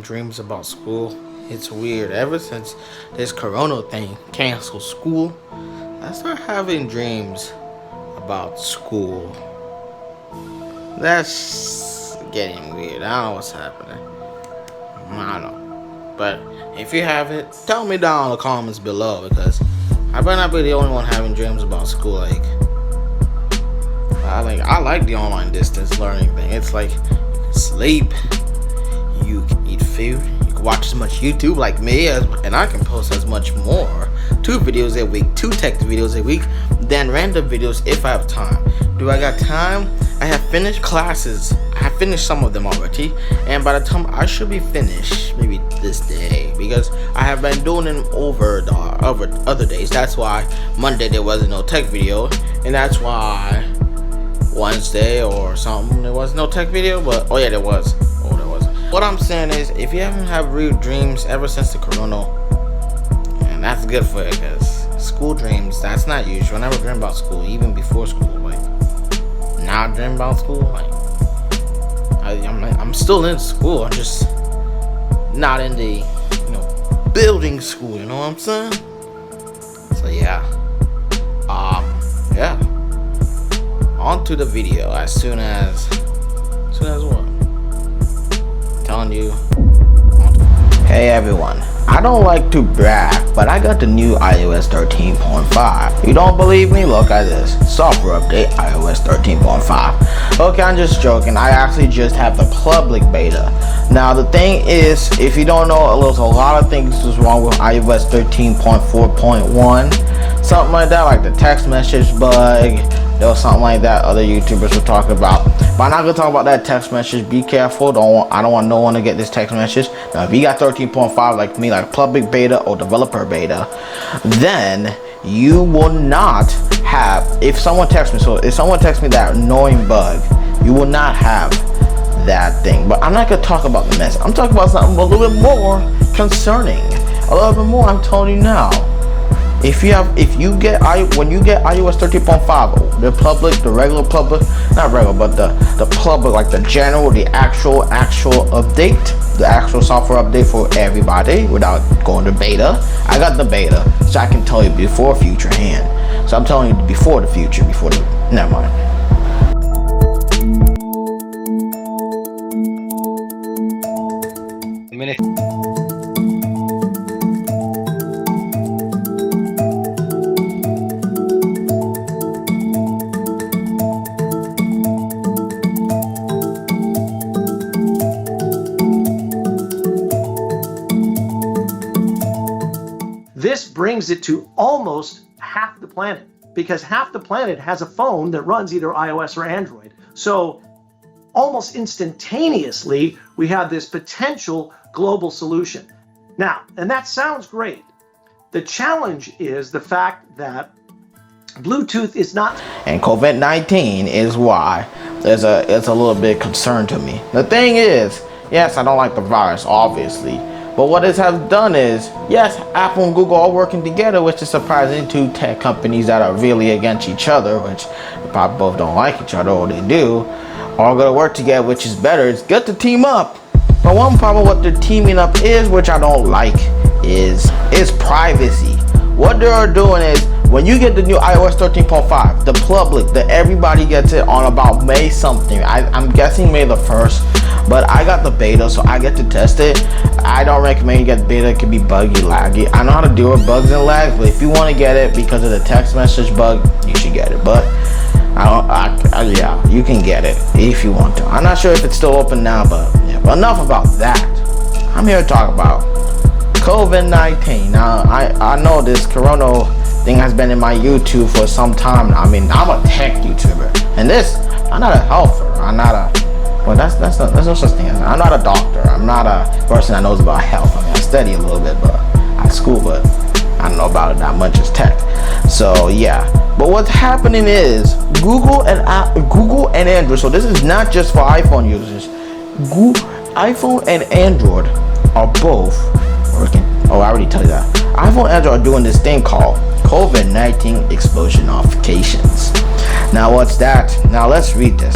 dreams about school. It's weird. Ever since this corona thing canceled school, I started having dreams about school. That's getting weird. I don't know what's happening. I don't know. But if you have it, tell me down in the comments below, because I better not be the only one having dreams about school. I like the online distance learning thing. It's like you can sleep, you can eat food, you can watch as much YouTube like me, and I can post as much more. 2 videos a week, 2 tech videos a week, then random videos if I have time. Do I got time? I have finished classes. I have finished some of them already, and by the time I should be finished, maybe this day, because I have been doing them over other days. That's why Monday there wasn't no tech video, and that's why Wednesday or something there was no tech video. But there was. What I'm saying is, if you haven't had real dreams ever since the corona, and that's good for you, because school dreams, that's not usual. I never dreamed about school, even before school. Now I dream about school. I'm still in school. I'm just not in the building school. You know what I'm saying? So yeah. On to the video as soon as what? I'm telling you. Hey everyone. I don't like to brag, but I got the new iOS 13.5. You don't believe me? Look at this. Software update, iOS 13.5. Okay, I'm just joking. I actually just have the public beta. Now the thing is, if you don't know, there's a lot of things is wrong with iOS 13.4.1. Something like that, like the text message bug. There was something like that other YouTubers were talking about. But I'm not gonna talk about that text message. Be careful. I don't want no one to get this text message. Now, if you got 13.5 like me, like public beta or developer beta, then you will not have. If someone texts me, that annoying bug, you will not have that thing. But I'm not gonna talk about the mess. I'm talking about something a little bit more concerning. A little bit more. I'm telling you now. When you get iOS 13.5, the public, the regular public, not regular, but the public, like the general, the actual update, the actual software update for everybody without going to beta. I got the beta, so I can tell you before future hand. So I'm telling you before the future, never mind. This brings it to almost half the planet, because half the planet has a phone that runs either iOS or Android. So almost instantaneously, we have this potential global solution. Now, and that sounds great. The challenge is the fact that Bluetooth is not. And COVID-19 is why it's a little bit concern to me. The thing is, yes, I don't like the virus, obviously. But what it has done is, yes, Apple and Google are working together, which is surprising. 2 tech companies that are really against each other, which probably both don't like each other, or they do, are going to work together, which is better. It's good to team up. But one problem with the teaming up is, which I don't like, is privacy. What they are doing is, when you get the new iOS 13.5, the public, everybody gets it on about May something. I'm guessing May the 1st. But I got the beta, so I get to test it. I don't recommend you get the beta. It can be buggy, laggy. I know how to deal with bugs and lags, but if you want to get it because of the text message bug, you should get it. But yeah, you can get it if you want to. I'm not sure if it's still open now, but yeah. But enough about that. I'm here to talk about COVID-19. Now, I know this corona thing has been in my YouTube for some time now. I mean, I'm a tech YouTuber, and I'm not a healther. I'm not a. Well, there's no such thing. I'm not a doctor. I'm not a person that knows about health. I mean, I study a little bit, but at school, but I don't know about it that much as tech. So yeah. But what's happening is Google and Android. So this is not just for iPhone users. iPhone and Android are both working. Oh, I already tell you that. iPhone and Android are doing this thing called COVID-19 exposure notifications. Now, what's that? Now let's read this.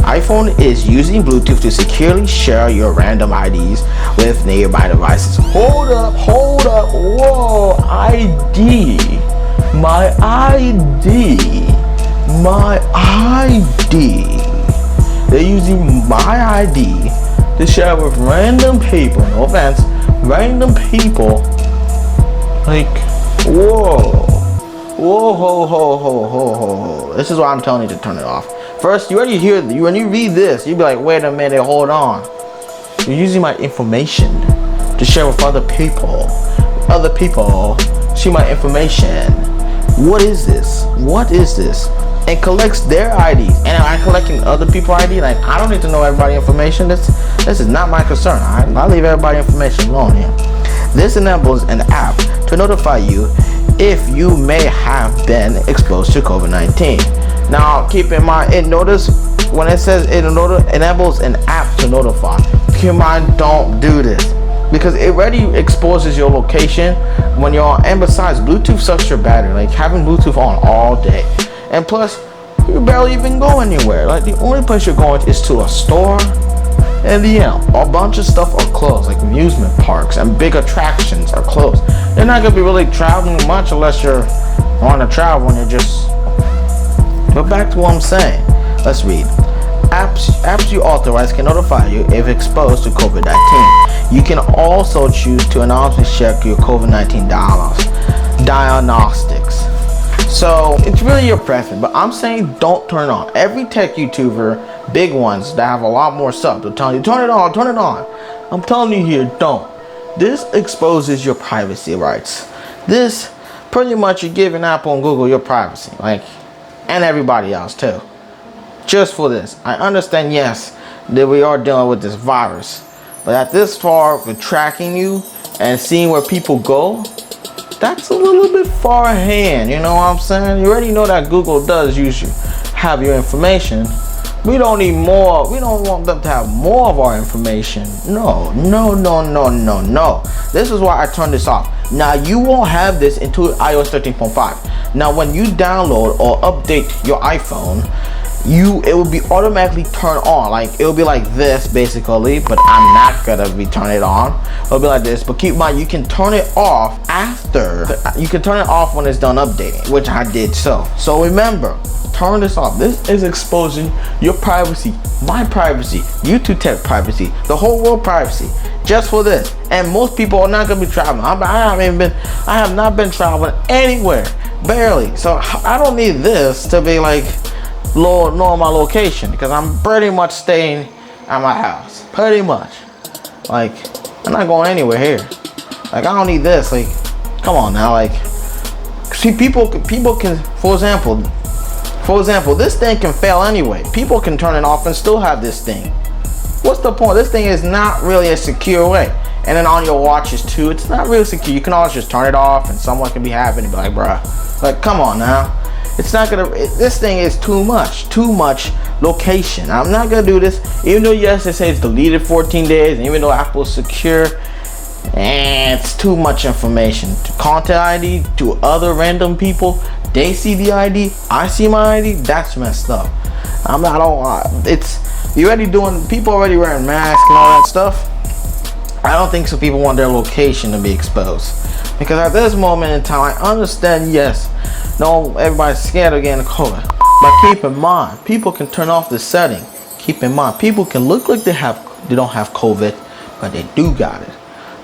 iPhone is using Bluetooth to securely share your random IDs with nearby devices. Hold up, whoa, ID. My ID. They're using my ID to share with random people, no offense, random people. Like, whoa, ho. This is why I'm telling you to turn it off. First, you already hear, when you read this, you'd be like, wait a minute, hold on. You're using my information to share with other people. Other people see my information. What is this? And collects their IDs. And I'm collecting other people's ID. Like, I don't need to know everybody's information. This is not my concern. I leave everybody's information alone here. This enables an app to notify you if you may have been exposed to COVID-19. Now, keep in mind, notice when it says it enables an app to notify. Keep in mind, don't do this, because it already exposes your location when you're on. And besides, Bluetooth sucks your battery. Like, having Bluetooth on all day. And plus, you barely even go anywhere. Like, the only place you're going is to a store, and a bunch of stuff are closed. Like, amusement parks and big attractions are closed. You're not gonna be really traveling much unless you're on a travel and you're just. But back to what I'm saying. Let's read. Apps you authorize can notify you if exposed to COVID-19. You can also choose to anonymously check your COVID-19 diagnostics. So it's really your preference, but I'm saying don't turn it on. Every tech YouTuber, big ones that have a lot more stuff, they'll tell you, turn it on. I'm telling you here, don't. This exposes your privacy rights. This, pretty much, you're giving Apple and Google your privacy, like, and everybody else too. Just for this. I understand, yes, that we are dealing with this virus, but at this far with tracking you and seeing where people go, that's a little bit far ahead. You know what I'm saying? You already know that Google does have your information. We don't need more. We don't want them to have more of our information. No. This is why I turned this off. Now, you won't have this until iOS 13.5. Now, when you download or update your iPhone, it will be automatically turned on. Like, it will be like this basically, but I'm not gonna be turning it on. It'll be like this, but keep in mind, you can turn it off after. You can turn it off when it's done updating, which I did so remember, turn this off. This is exposing your privacy, my privacy, YouTube tech privacy, the whole world privacy, just for this. And most people are not gonna be traveling. I have not been traveling anywhere, barely. So I don't need this to be like know my location, because I'm pretty much staying at my house, pretty much. Like, I'm not going anywhere here. Like, I don't need this. Like, come on now. Like, see, people can, for example, this thing can fail anyway. People can turn it off and still have this thing. What's the point? This thing is not really a secure way. And then on your watches too, it's not really secure. You can always just turn it off and someone can be having it and be like, bruh, like, come on now. It's not gonna, this thing is too much location. I'm not gonna do this, even though, yes, they say it's deleted 14 days, and even though Apple's secure, and it's too much information. To content ID, to other random people, they see the ID, I see my ID, that's messed up. People already wearing masks and all that stuff. I don't think so people want their location to be exposed. Because at this moment in time, I understand, yes, no, everybody's scared of getting COVID. But keep in mind, people can turn off the setting. Keep in mind, people can look like they don't have COVID, but they do got it.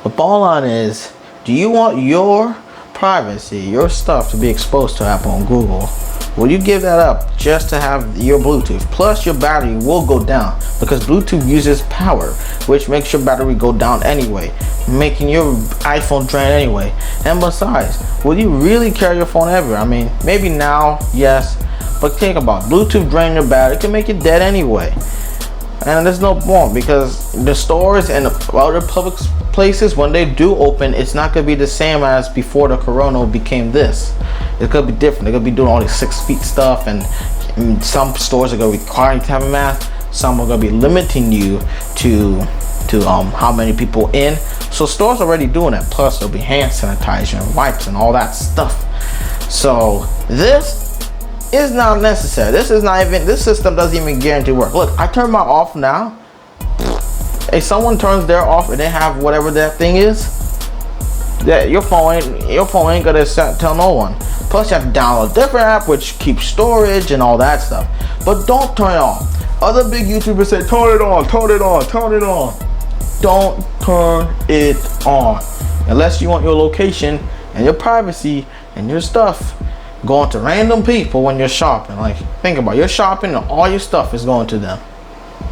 The bottom line is, do you want your privacy, your stuff to be exposed to Apple and Google? Will you give that up just to have your Bluetooth? Plus, your battery will go down because Bluetooth uses power, which makes your battery go down anyway, making your iPhone drain anyway. And besides, will you really carry your phone everywhere? I mean, maybe now, yes, but think about it. Bluetooth drain your battery. It can make it dead anyway. And there's no point, because the stores and other public places, when they do open, it's not going to be the same as before the corona became this. It's going to be different. They're going to be doing all these 6 feet stuff, and some stores are going to require you to have a mask. Some are going to be limiting you to how many people in. So stores are already doing that. Plus there'll be hand sanitizer and wipes and all that stuff. So this It's not necessary. This is not even, this system doesn't even guarantee work. Look, I turn my off now. If someone turns their off and they have whatever that thing is, that your phone ain't gonna tell no one. Plus you have to download a different app which keeps storage and all that stuff. But don't turn it on. Other big YouTubers say turn it on, turn it on, turn it on. Don't turn it on. Unless you want your location and your privacy and your stuff going to random people when you're shopping. Like, think about it. You're shopping and all your stuff is going to them.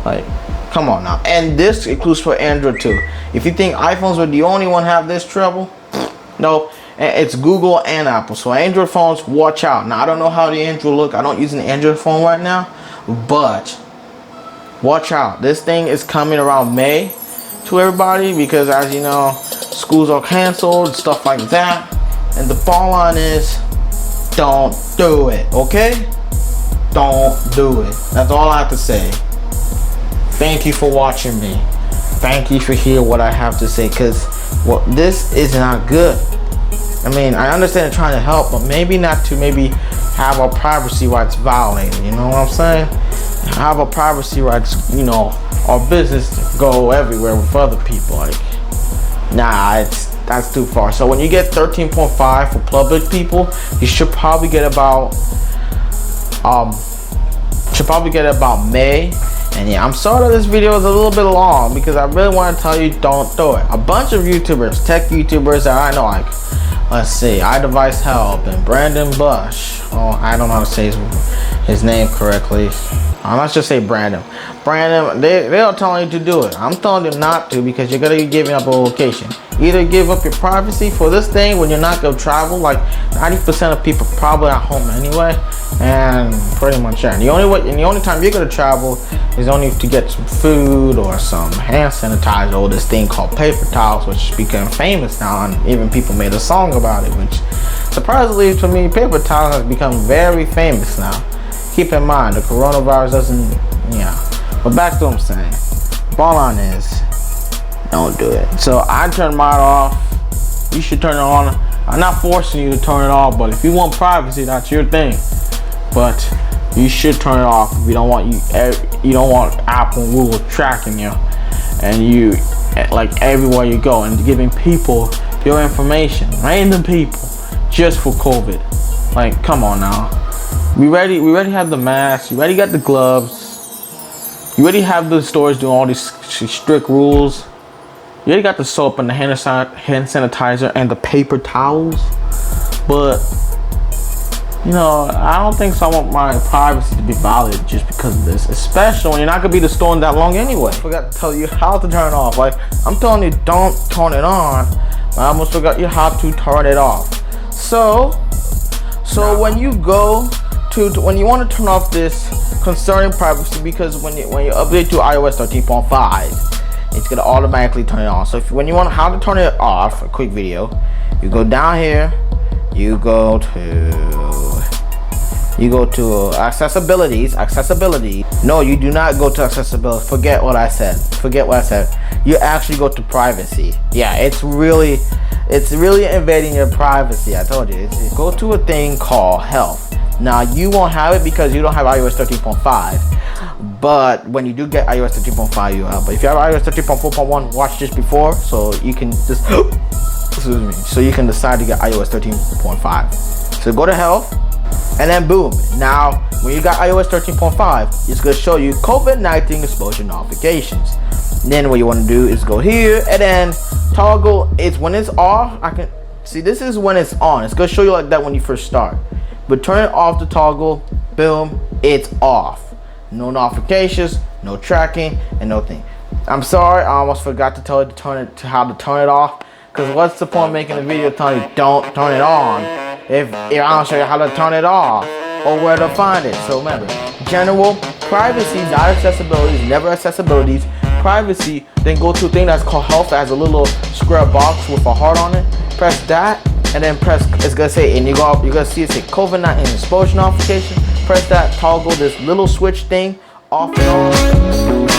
Like, come on now. And this includes for Android too. If you think iPhones are the only one have this trouble, no, it's Google and Apple. So Android phones, watch out. Now I don't know how the Android look. I don't use an Android phone right now, but watch out. This thing is coming around May to everybody because, as you know, schools are canceled, stuff like that. And the bottom line is, don't do it, okay? Don't do it. That's all I have to say. Thank you for watching me. Thank you for hearing what I have to say, because this is not good. I mean, I understand trying to help, but maybe not to maybe have our privacy rights violated. You know what I'm saying? Have our privacy rights, you know, our business go everywhere with other people. Like, nah, that's too far. So when you get 13.5 for public people, you should probably get about May. And yeah, I'm sorry that this video is a little bit long because I really want to tell you don't do it. A bunch of YouTubers, tech YouTubers that I know, like, let's see, iDevice Help and Brandon Bush. Oh, I don't know how to say his name correctly. Let's just say Brandon. They are telling you to do it. I'm telling you not to because you're gonna be giving up a location. Either give up your privacy for this thing when you're not gonna travel. Like 90% of people probably at home anyway, and pretty much yeah. The only time you're gonna travel is only to get some food or some hand sanitizer or this thing called paper towels, which became famous now, and even people made a song about it. Which surprisingly to me, paper towels has become very famous now. Keep in mind, the coronavirus doesn't, yeah. But back to what I'm saying. Ball on is, don't do it. So I turned mine off. You should turn it on. I'm not forcing you to turn it off, but if you want privacy, that's your thing. But you should turn it off if you don't want you don't want Apple and Google tracking you, and you like everywhere you go and giving people your information, random people, just for COVID. Like, come on now. We already have the masks. You already got the gloves. You already have the stores doing all these strict rules. You already got the soap and the hand sanitizer and the paper towels. But, you know, I don't think so. I want my privacy to be violated just because of this. Especially when you're not going to be the store that long anyway. I forgot to tell you how to turn it off. Like, I'm telling you, don't turn it on. But I almost forgot you how to turn it off. So when you go when you want to turn off this concerning privacy, because when you update to iOS 13.5, it's gonna automatically turn it on. So when you want how to turn it off, a quick video, you go down here, you go to accessibility. No, you do not go to accessibility. Forget what I said. You actually go to privacy. Yeah, it's really invading your privacy. I told you. Go to a thing called health. Now you won't have it because you don't have iOS 13.5, but when you do get iOS 13.5 you have. But if you have iOS 13.4.1, watch this before, so you can just excuse me, so you can decide to get iOS 13.5. So go to health, and then boom. Now when you got iOS 13.5, it's gonna show you COVID-19 exposure notifications. And then what you want to do is go here and then toggle. It's when it's off. I can see this is when it's on. It's gonna show you like that when you first start. But turn it off the toggle, boom, it's off. No notifications, no tracking, and no thing. I'm sorry, I almost forgot to tell you how to turn it off. Because what's the point of making a video telling you don't turn it on if I don't show you how to turn it off or where to find it. So remember, general, privacy, not accessibilities, never accessibilities, privacy, then go to a thing that's called health that has a little square box with a heart on it. Press that. And then press, it's gonna say, and you're gonna see it say COVID-19 exposure notification. Press that, toggle this little switch thing off and on.